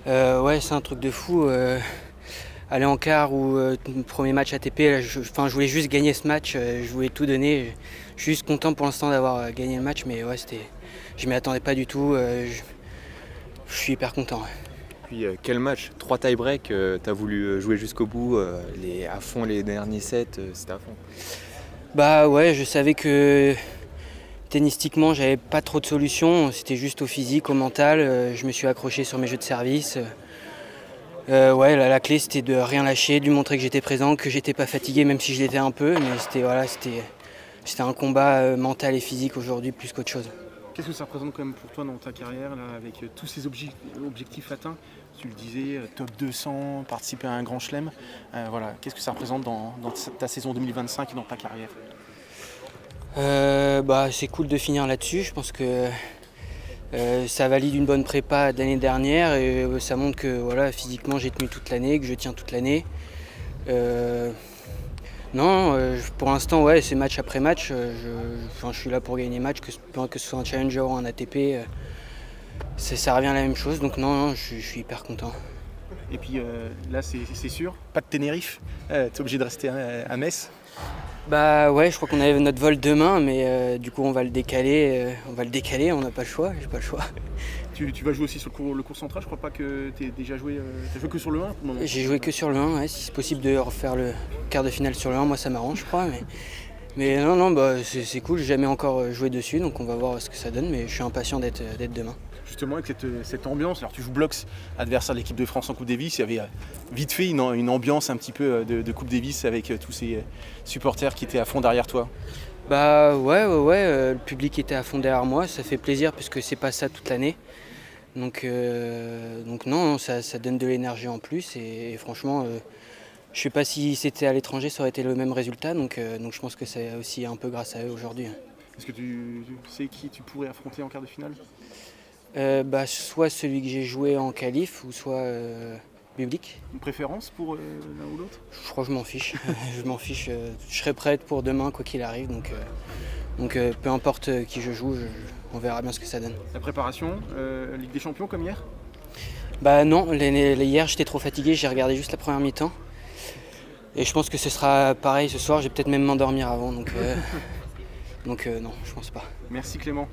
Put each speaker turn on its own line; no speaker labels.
Ouais, c'est un truc de fou. Aller en quart ou premier match ATP, là, je voulais juste gagner ce match, je voulais tout donner. Je suis juste content pour l'instant d'avoir gagné le match, mais ouais, je m'y attendais pas du tout. Je suis hyper content. Ouais.
Puis quel match? 3 tie-break, tu as voulu jouer jusqu'au bout, à fond les derniers sets, c'était à fond.
Bah ouais, je savais que tennistiquement, j'avais pas trop de solutions. C'était juste au physique, au mental. Je me suis accroché sur mes jeux de service. Ouais, la clé c'était de rien lâcher, de lui montrer que j'étais présent, que j'étais pas fatigué, même si je l'étais un peu. Mais c'était un combat mental et physique aujourd'hui plus qu'autre chose.
Qu'est-ce que ça représente quand même pour toi dans ta carrière, là, avec tous ces objectifs atteints? Tu le disais, top 200, participer à un grand chelem. Voilà. Qu'est-ce que ça représente dans ta saison 2025 et dans ta carrière?
C'est cool de finir là-dessus. Je pense que ça valide une bonne prépa d'année dernière et ça montre que voilà, physiquement j'ai tenu toute l'année, que je tiens toute l'année. Pour l'instant, ouais, c'est match après match. Je suis là pour gagner match, que ce soit un challenger ou un ATP. Ça revient à la même chose, donc non, je suis hyper content.
Et puis là, c'est sûr, pas de Tenerife. Tu es obligé de rester à Metz.
Bah ouais, je crois qu'on avait notre vol demain, mais du coup on va le décaler. On n'a pas le choix, j'ai pas le choix.
Tu vas jouer aussi sur le court central, je crois pas que tu aies déjà joué. Tu as joué que sur le 1 pour le moment?
J'ai joué que sur le 1, ouais, si c'est possible de refaire le quart de finale sur le 1, moi ça m'arrange je crois. Mais non, c'est cool, j'ai jamais encore joué dessus, donc on va voir ce que ça donne, mais je suis impatient d'être demain.
Justement, avec cette ambiance, alors tu joues Blocks, adversaire de l'équipe de France en Coupe Davis, il y avait vite fait une ambiance un petit peu de Coupe Davis avec tous ces supporters qui étaient à fond derrière toi.
Bah ouais, le public était à fond derrière moi, ça fait plaisir puisque c'est pas ça toute l'année. Donc non, ça donne de l'énergie en plus et franchement, je sais pas si c'était à l'étranger ça aurait été le même résultat, donc je pense que c'est aussi un peu grâce à eux aujourd'hui.
Est-ce que tu sais qui tu pourrais affronter en quart de finale?
Soit celui que j'ai joué en qualif ou soit Bublik.
Une préférence pour l'un ou l'autre?
Je crois que je m'en fiche. Je m'en fiche. Je serai prête pour demain quoi qu'il arrive. Donc peu importe qui je joue, on verra bien ce que ça donne.
La préparation, Ligue des Champions comme hier?
Bah non, hier j'étais trop fatigué, j'ai regardé juste la première mi-temps. Et je pense que ce sera pareil ce soir, je vais peut-être même m'endormir avant. Donc non, je pense pas.
Merci Clément.